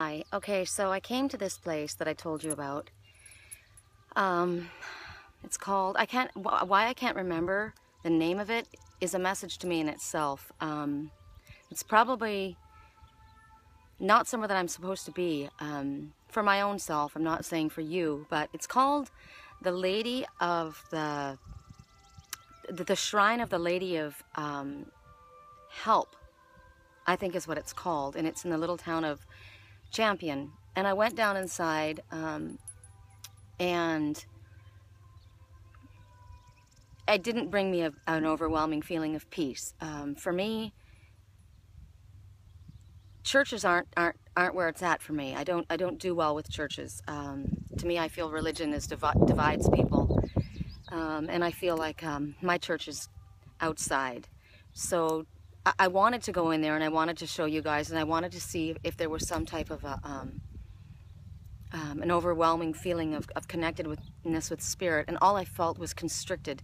Hi. Okay, so I came to this place that I told you about. It's called, why I can't remember the name of it is a message to me in itself. It's probably not somewhere that I'm supposed to be, for my own self. I'm not saying for you, but it's called the Lady of the Shrine of the Lady of Help, I think is what it's called, and it's in the little town of Champion. And I went down inside, and it didn't bring me an overwhelming feeling of peace. For me, churches aren't where it's at for me. I don't do well with churches. To me, I feel religion divides people, and I feel like my church is outside. So I wanted to go in there, and I wanted to show you guys, and I wanted to see if there was some type of an overwhelming feeling of connectedness with spirit, and all I felt was constricted,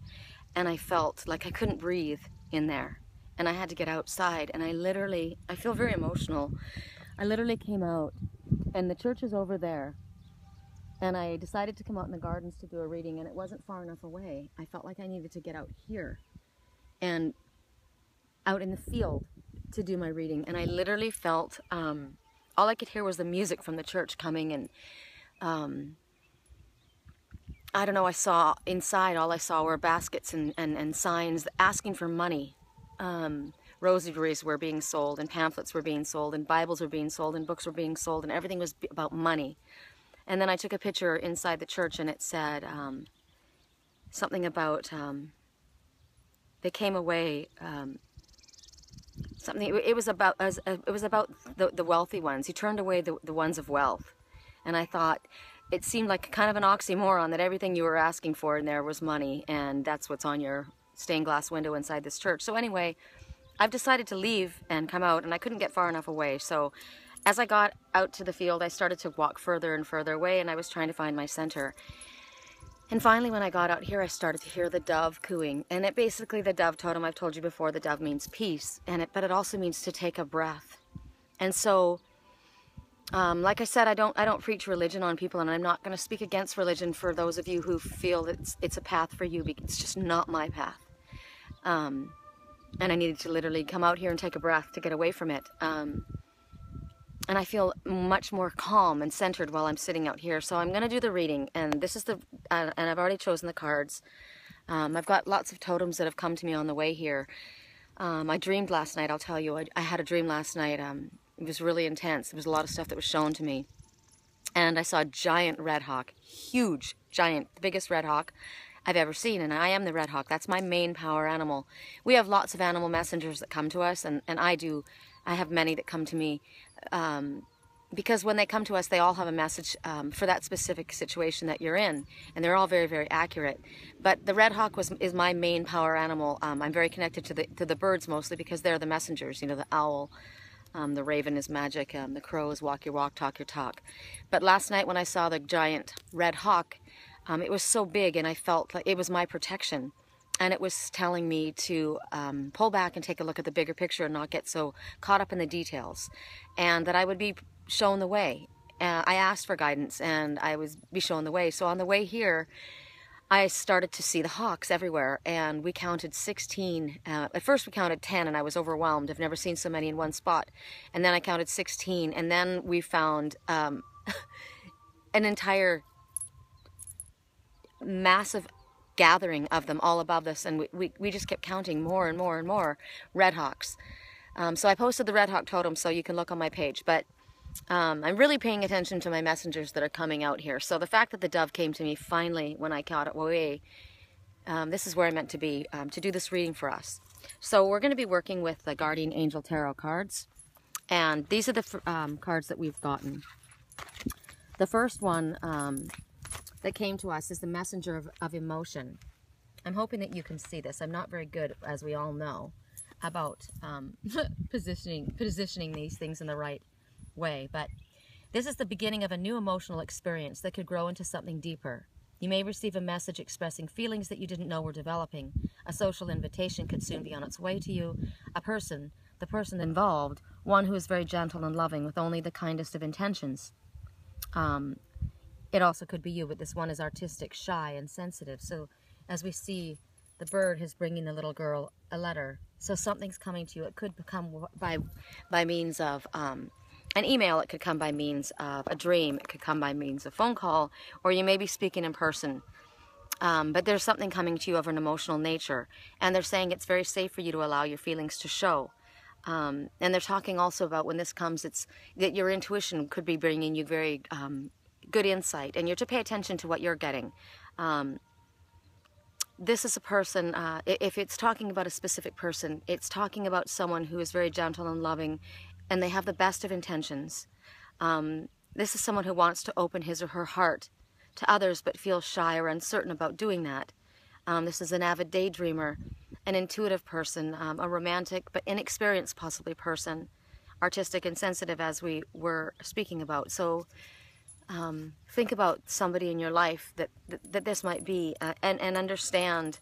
and I felt like I couldn't breathe in there, and I had to get outside. And I feel very emotional. I literally came out, and the church is over there, and I decided to come out in the gardens to do a reading, and it wasn't far enough away. I felt like I needed to get out here and out in the field to do my reading, and I literally felt all I could hear was the music from the church coming, and I don't know, I saw inside, all I saw were baskets and signs asking for money. Rosaries were being sold, and pamphlets were being sold, and Bibles were being sold, and books were being sold, and everything was about money. And then I took a picture inside the church, and it said something about they came away. It was about the wealthy ones. He turned away the ones of wealth, and I thought it seemed like kind of an oxymoron that everything you were asking for in there was money, and that's what's on your stained glass window inside this church. So anyway, I've decided to leave and come out, and I couldn't get far enough away. So as I got out to the field, I started to walk further and further away, and I was trying to find my center. And finally, when I got out here, I started to hear the dove cooing. And it basically, the dove totem, I've told you before, the dove means peace, but it also means to take a breath. And so, like I said, I don't preach religion on people, and I'm not going to speak against religion for those of you who feel that it's a path for you, because it's just not my path. And I needed to literally come out here and take a breath to get away from it. And I feel much more calm and centered while I'm sitting out here. So I'm going to do the reading, and this is and I've already chosen the cards. I've got lots of totems that have come to me on the way here. I dreamed last night, I'll tell you. I had a dream last night. It was really intense. There was a lot of stuff that was shown to me. And I saw a giant red hawk, huge, giant, the biggest red hawk I've ever seen, and I am the red hawk. That's my main power animal. We have lots of animal messengers that come to us, and I have many that come to me, because when they come to us, they all have a message for that specific situation that you're in, and they're all very, very accurate. But the red hawk is my main power animal. I'm very connected to the birds mostly, because they're the messengers. You know, the owl, the raven is magic, the crow is walk your walk, talk your talk. But last night when I saw the giant red hawk, it was so big, and I felt like it was my protection. And it was telling me to pull back and take a look at the bigger picture and not get so caught up in the details. And that I would be shown the way. I asked for guidance, and I would be shown the way. So on the way here, I started to see the hawks everywhere. And we counted 16. At first we counted 10, and I was overwhelmed. I've never seen so many in one spot. And then I counted 16. And then we found an entire massive gathering of them all above us, and we just kept counting more and more and more red hawks. So I posted the red hawk totem, so you can look on my page. But I'm really paying attention to my messengers that are coming out here. So the fact that the dove came to me finally when I caught it away, this is where I meant to be, to do this reading for us. So we're going to be working with the Guardian Angel Tarot cards, and these are the cards that we've gotten. The first one that came to us is the Messenger of Emotion. I'm hoping that you can see this. I'm not very good, as we all know, about positioning these things in the right way, but this is the beginning of a new emotional experience that could grow into something deeper. You may receive a message expressing feelings that you didn't know were developing. A social invitation could soon be on its way to you. The person involved one who is very gentle and loving with only the kindest of intentions. It also could be you, but this one is artistic, shy, and sensitive. So as we see, the bird is bringing the little girl a letter. So something's coming to you. It could come by means of an email. It could come by means of a dream. It could come by means of phone call, or you may be speaking in person. But there's something coming to you of an emotional nature. And they're saying it's very safe for you to allow your feelings to show. And they're talking also about when this comes, it's that your intuition could be bringing you very good insight, and you're to pay attention to what you're getting. This is a person, if it's talking about a specific person, it's talking about someone who is very gentle and loving, and they have the best of intentions. This is someone who wants to open his or her heart to others, but feels shy or uncertain about doing that. This is an avid daydreamer, an intuitive person, a romantic but inexperienced possibly person, artistic and sensitive as we were speaking about. So think about somebody in your life that this might be, and understand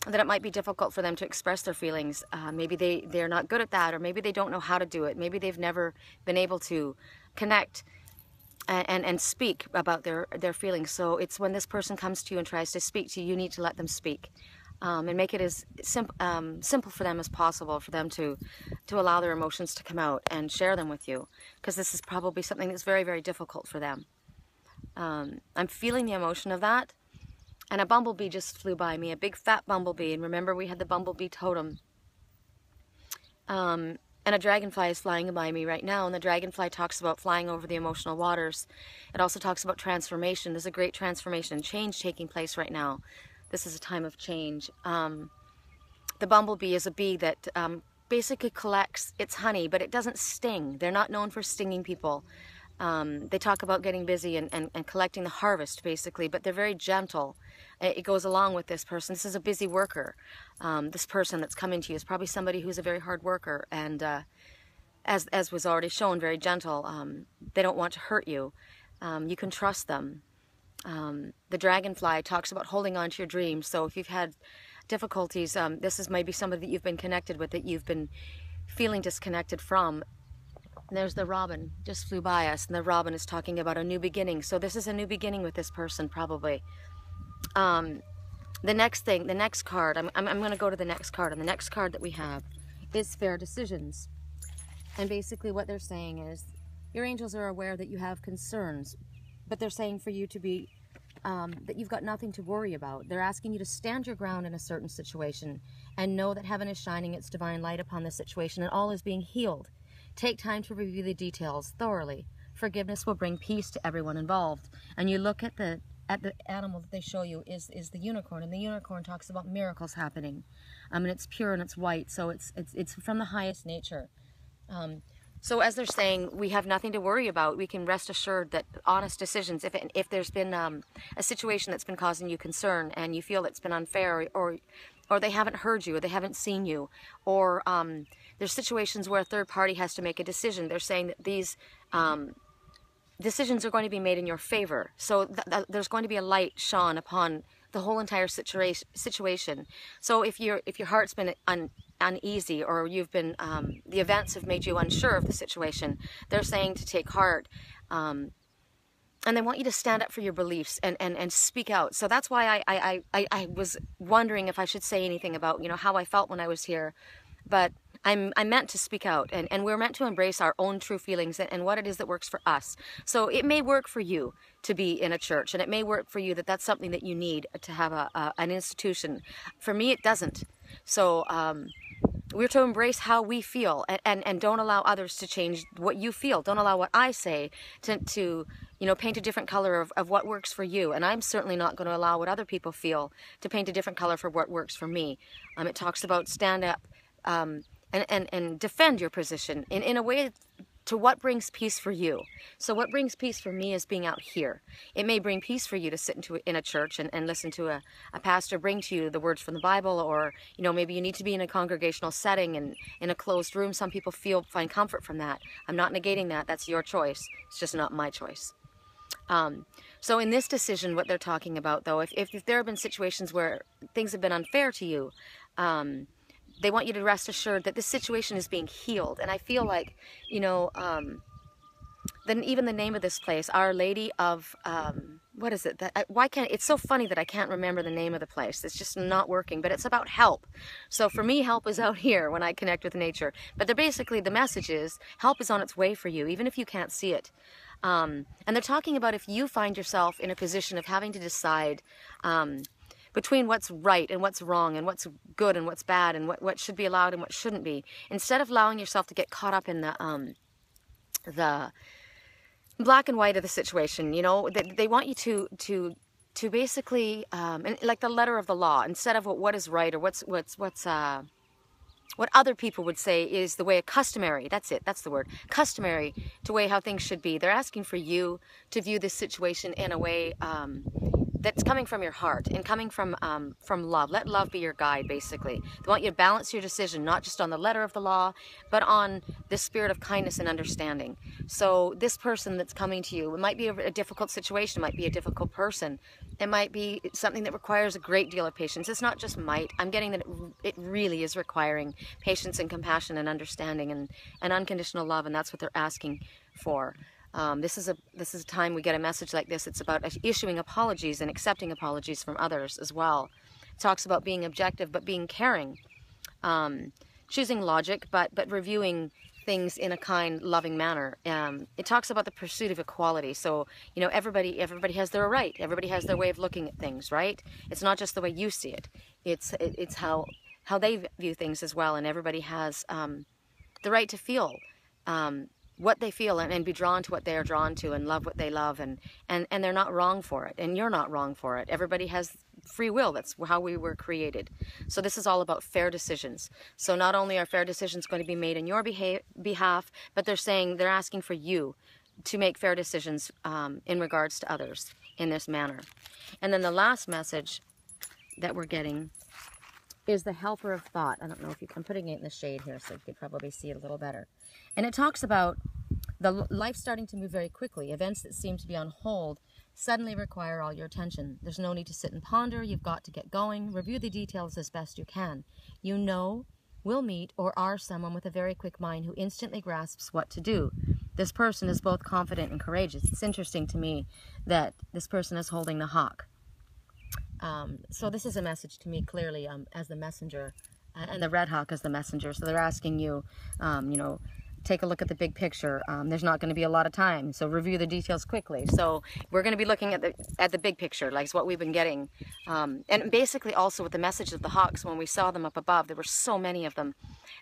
that it might be difficult for them to express their feelings. Maybe they're not good at that, or maybe they don't know how to do it. Maybe they've never been able to connect and speak about their feelings. So it's when this person comes to you and tries to speak to you, you need to let them speak, and make it as simple for them as possible, for them to allow their emotions to come out and share them with you, because this is probably something that's very, very difficult for them. I'm feeling the emotion of that, and a bumblebee just flew by me, a big fat bumblebee, and remember we had the bumblebee totem. And a dragonfly is flying by me right now, and the dragonfly talks about flying over the emotional waters. It also talks about transformation. There's a great transformation and change taking place right now. This is a time of change. The bumblebee is a bee that basically collects its honey, but it doesn't sting. They're not known for stinging people. They talk about getting busy and collecting the harvest, basically, but they're very gentle. It goes along with this person. This is a busy worker. This person that's coming to you is probably somebody who's a very hard worker, and as was already shown, very gentle. They don't want to hurt you. You can trust them. The dragonfly talks about holding on to your dreams. So if you've had difficulties, this is maybe somebody that you've been connected with, that you've been feeling disconnected from. There's the robin, just flew by us, and the robin is talking about a new beginning. So this is a new beginning with this person, probably. The next card, I'm going to go to the next card, and the next card that we have is Fair Decisions. And basically what they're saying is, your angels are aware that you have concerns, but they're saying for you to be, that you've got nothing to worry about. They're asking you to stand your ground in a certain situation, and know that heaven is shining its divine light upon the situation, and all is being healed. Take time to review the details thoroughly. Forgiveness will bring peace to everyone involved. And you look at the animal that they show you is the unicorn, and the unicorn talks about miracles happening. And it's pure and it's white, so it's from the highest nature. So as they're saying, we have nothing to worry about. We can rest assured that honest decisions, if there's been a situation that's been causing you concern, and you feel it's been unfair, or they haven't heard you, or they haven't seen you, or there's situations where a third party has to make a decision. They're saying that these decisions are going to be made in your favor. So there's going to be a light shone upon the whole entire situation. So if your heart's been uneasy, or you've been the events have made you unsure of the situation, they're saying to take heart. And they want you to stand up for your beliefs and speak out. So that's why I was wondering if I should say anything about, how I felt when I was here. But I'm meant to speak out, and we're meant to embrace our own true feelings and what it is that works for us. So it may work for you to be in a church, and it may work for you that that's something that you need to have an institution. For me, it doesn't. So we're to embrace how we feel, and don't allow others to change what you feel. Don't allow what I say to paint a different color of what works for you. And I'm certainly not going to allow what other people feel to paint a different color for what works for me. It talks about stand up and defend your position in a way to what brings peace for you. So what brings peace for me is being out here. It may bring peace for you to sit in a church and listen to a pastor bring to you the words from the Bible, or maybe you need to be in a congregational setting and in a closed room. Some people find comfort from that. I'm not negating that. That's your choice. It's just not my choice. So in this decision, what they're talking about, though, if there have been situations where things have been unfair to you, they want you to rest assured that this situation is being healed. And I feel like, you know, then even the name of this place, Our Lady of, what is it? Why can't, it's so funny that I can't remember the name of the place. It's just not working, but it's about help. So for me, help is out here when I connect with nature. But they're basically, the message is, help is on its way for you, even if you can't see it. And they're talking about if you find yourself in a position of having to decide between what's right and what's wrong and what's good and what's bad and what should be allowed and what shouldn't be, instead of allowing yourself to get caught up in the black and white of the situation, you know, they want you to basically, and like the letter of the law, instead of what is right or what other people would say is the way customary, that's it, that's the word, customary to way how things should be. They're asking for you to view this situation in a way that's coming from your heart and coming from love. Let love be your guide, basically. They want you to balance your decision, not just on the letter of the law, but on the spirit of kindness and understanding. So this person that's coming to you, it might be a difficult situation, it might be a difficult person, it might be something that requires a great deal of patience. It's not just might. I'm getting that it really is requiring patience and compassion and understanding and unconditional love, and that's what they're asking for. This is a time we get a message like this. It's about issuing apologies and accepting apologies from others as well. It talks about being objective but being caring, choosing logic but reviewing things in a kind, loving manner. It talks about the pursuit of equality. So, you know, everybody has their right. Everybody has their way of looking at things, right? It's not just the way you see it. It's how they view things as well. And everybody has the right to feel what they feel and be drawn to what they are drawn to and love what they love, and they're not wrong for it, and you're not wrong for it. Everybody has free will. That's how we were created. So this is all about fair decisions. So not only are fair decisions going to be made in your behalf, but they're asking for you to make fair decisions in regards to others in this manner. And then the last message that we're getting is the helper of thought. I don't know if I'm putting it in the shade here so you could probably see it a little better. And it talks about the life starting to move very quickly. Events that seem to be on hold suddenly require all your attention. There's no need to sit and ponder. You've got to get going. Review the details as best you can. You know, will meet or are someone with a very quick mind who instantly grasps what to do. This person is both confident and courageous. It's interesting to me that this person is holding the hawk. So this is a message to me clearly as the messenger, and the red hawk as the messenger. So they're asking you, you know, take a look at the big picture. There's not going to be a lot of time, so review the details quickly. So we're going to be looking at the big picture, like what we've been getting, and basically also with the message of the hawks. When we saw them up above, there were so many of them,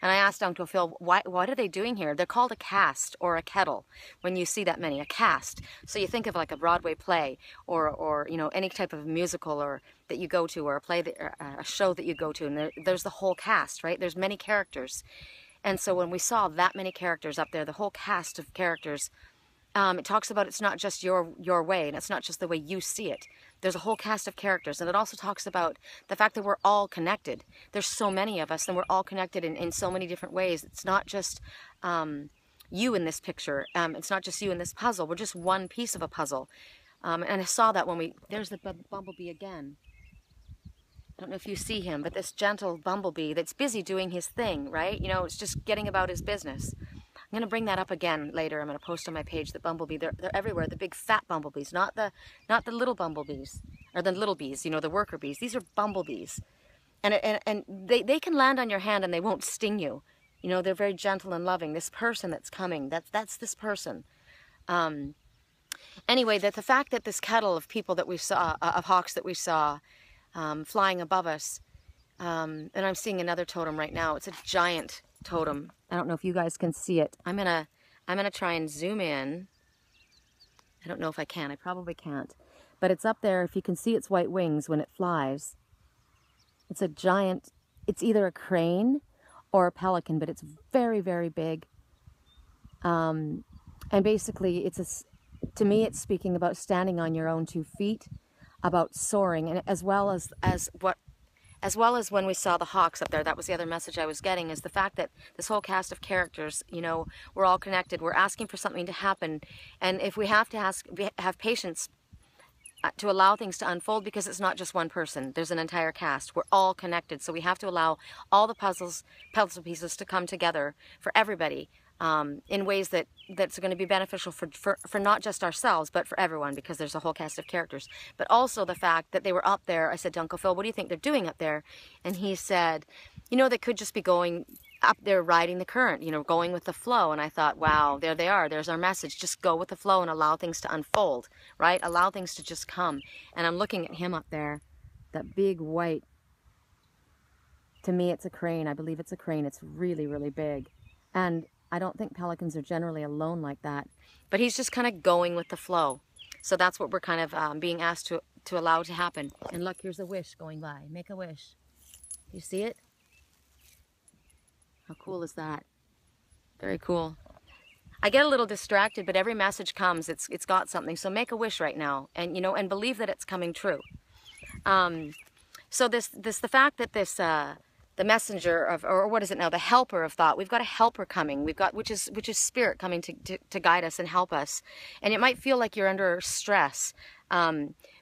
and I asked Uncle Phil, what are they doing here? They're called a cast or a kettle. When you see that many, a cast. So you think of like a Broadway play, or you know, any type of musical or that you go to, or a play, a show that you go to, and there's the whole cast, right? There's many characters. And so when we saw that many characters up there, the whole cast of characters, it talks about it's not just your way, and it's not just the way you see it. There's a whole cast of characters, and it also talks about the fact that we're all connected. There's so many of us, and we're all connected in so many different ways. It's not just you in this picture. It's not just you in this puzzle. We're just one piece of a puzzle. And I saw that when there's the bumblebee again. I don't know if you see him, but this gentle bumblebee that's busy doing his thing, right? You know, it's just getting about his business. I'm going to bring that up again later. I'm going to post on my page the bumblebee. They're everywhere. The big fat bumblebees, not the little bumblebees, or the little bees, you know, the worker bees. These are bumblebees. And they can land on your hand and they won't sting you. You know, they're very gentle and loving. This person that's coming, that's this person. Anyway, the fact that this kettle of people that we saw, of hawks that we saw, flying above us, and I'm seeing another totem right now. It's a giant totem. I don't know if you guys can see it. I'm gonna try and zoom in. I don't know if I can. I probably can't, but it's up there. If you can see its white wings when it flies, it's a giant. It's either a crane or a pelican, but it's very, very big. And basically, to me, it's speaking about standing on your own 2 feet, about soaring, and as well as when we saw the hawks up there. That was the other message I was getting, is the fact that this whole cast of characters, you know, we're all connected. We're asking for something to happen, and if we have to have patience, to allow things to unfold, because it's not just one person. There's an entire cast. We're all connected, so we have to allow all the puzzle pieces to come together for everybody, in ways that's going to be beneficial for not just ourselves, but for everyone, because there's a whole cast of characters. But also the fact that they were up there. I said to Uncle Phil, what do you think they're doing up there? And he said, you know, they could just be going up there riding the current, you know, going with the flow. And I thought, wow, there they are. There's our message. Just go with the flow and allow things to unfold, right? Allow things to just come. And I'm looking at him up there, that big white, to me it's a crane. I believe it's a crane. It's really, really big. And I don't think pelicans are generally alone like that. But he's just kind of going with the flow. So that's what we're kind of being asked to allow to happen. And look, here's a wish going by. Make a wish. You see it? How cool is that? Very cool. I get a little distracted, but every message comes, it's got something. So make a wish right now, and you know, and believe that it's coming true. So the fact that this the messenger of, or what is it now, the helper of thought. We've got a helper coming. We've got which is spirit coming to guide us and help us. And it might feel like you're under stress.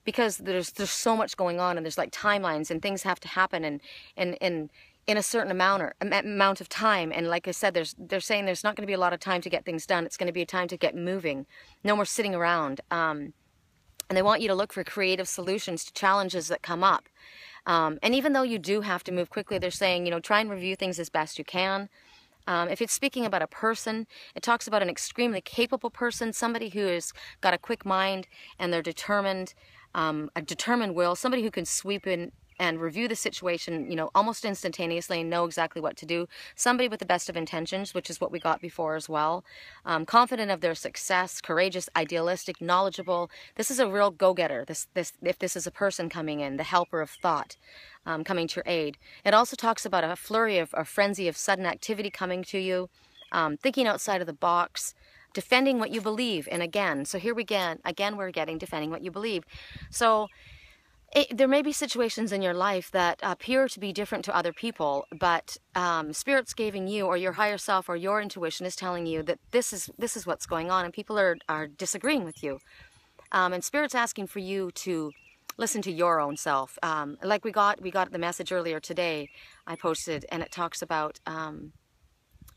Because there's so much going on, and there's like timelines and things have to happen in a certain amount of time. And like I said, they're saying there's not going to be a lot of time to get things done. It's going to be a time to get moving. No more sitting around. And they want you to look for creative solutions to challenges that come up. And even though you do have to move quickly, they're saying, you know, try and review things as best you can. If it's speaking about a person, it talks about an extremely capable person, somebody who has got a quick mind and they're determined, a determined will, somebody who can sweep in and review the situation, you know, almost instantaneously and know exactly what to do. Somebody with the best of intentions, which is what we got before as well. Confident of their success, courageous, idealistic, knowledgeable. This is a real go-getter. If this is a person coming in, the helper of thought, coming to your aid. It also talks about a flurry of, a frenzy of sudden activity coming to you, thinking outside of the box, defending what you believe. And again, so here we again we're getting defending what you believe. So there may be situations in your life that appear to be different to other people, but Spirit's giving you, or your higher self, or your intuition is telling you that this is what's going on, and people are disagreeing with you. And Spirit's asking for you to listen to your own self. Like we got the message earlier today, I posted, and it talks about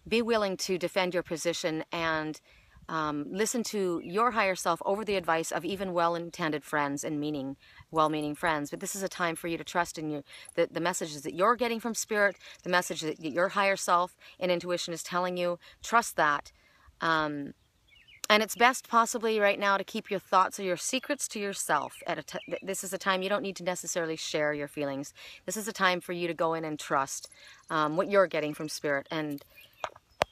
be willing to defend your position and listen to your higher self over the advice of even well-intended friends and well-meaning friends. But this is a time for you to trust in the messages that you're getting from Spirit, the message that your higher self and intuition is telling you. Trust that. And it's best possibly right now to keep your thoughts or your secrets to yourself. This is a time you don't need to necessarily share your feelings. This is a time for you to go in and trust what you're getting from Spirit. And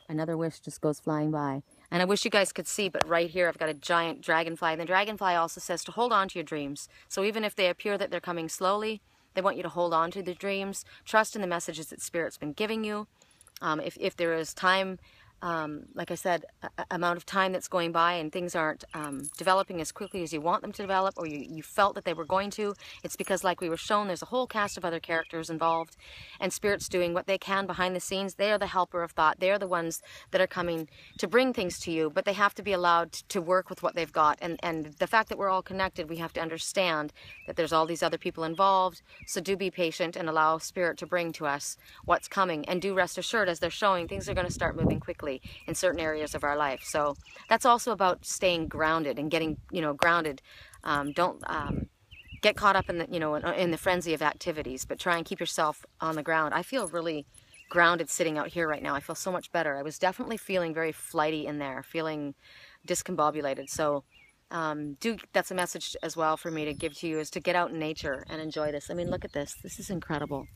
another wish just goes flying by. And I wish you guys could see, but right here I've got a giant dragonfly. And the dragonfly also says to hold on to your dreams. So even if they appear that they're coming slowly, they want you to hold on to the dreams. Trust in the messages that Spirit's been giving you. If there is time, like I said, amount of time that's going by and things aren't developing as quickly as you want them to develop, or you felt that they were going to, it's because, like we were shown, there's a whole cast of other characters involved, and Spirit's doing what they can behind the scenes. They are the helper of thought. They are the ones that are coming to bring things to you, but they have to be allowed to work with what they've got. And the fact that we're all connected, we have to understand that there's all these other people involved. So do be patient and allow Spirit to bring to us what's coming, and do rest assured, as they're showing, things are going to start moving quickly in certain areas of our life. So that's also about staying grounded and getting, grounded. Don't get caught up in the, in the frenzy of activities, but try and keep yourself on the ground. I feel really grounded sitting out here right now. I feel so much better. I was definitely feeling very flighty in there, feeling discombobulated. So that's a message as well for me to give to you, is to get out in nature and enjoy this. I mean, look at this. This is incredible.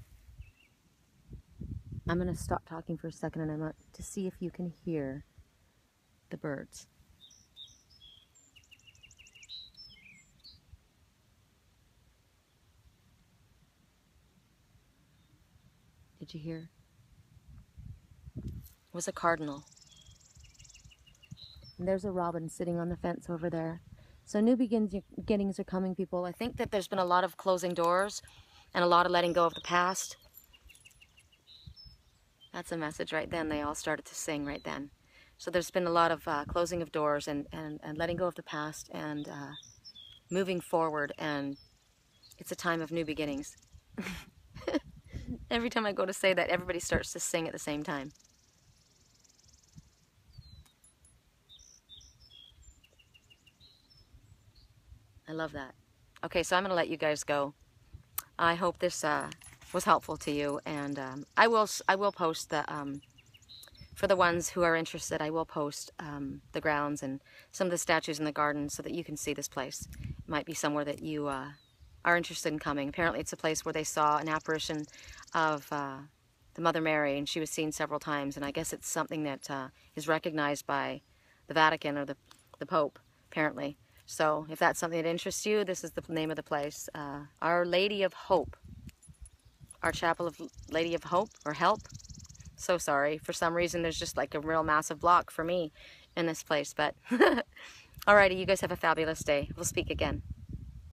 I'm going to stop talking for a second, and I'm going to see if you can hear the birds. Did you hear? It was a cardinal. And there's a robin sitting on the fence over there. So new beginnings are coming, people. I think that there's been a lot of closing doors and a lot of letting go of the past. That's a message right then. They all started to sing right then. So there's been a lot of closing of doors and letting go of the past, and moving forward, and it's a time of new beginnings. Every time I go to say that, everybody starts to sing at the same time. I love that. Okay, so I'm going to let you guys go. I hope this was helpful to you, and I will post the for the ones who are interested. I will post the grounds and some of the statues in the garden so that you can see this place. It might be somewhere that you are interested in coming. Apparently, it's a place where they saw an apparition of the Mother Mary, and she was seen several times. And I guess it's something that is recognized by the Vatican or the Pope, apparently. So if that's something that interests you, this is the name of the place. Our Lady of Hope. Our Chapel of Lady of Hope, or Help. So sorry. For some reason, there's just like a real massive block for me in this place. But alrighty, you guys have a fabulous day. We'll speak again.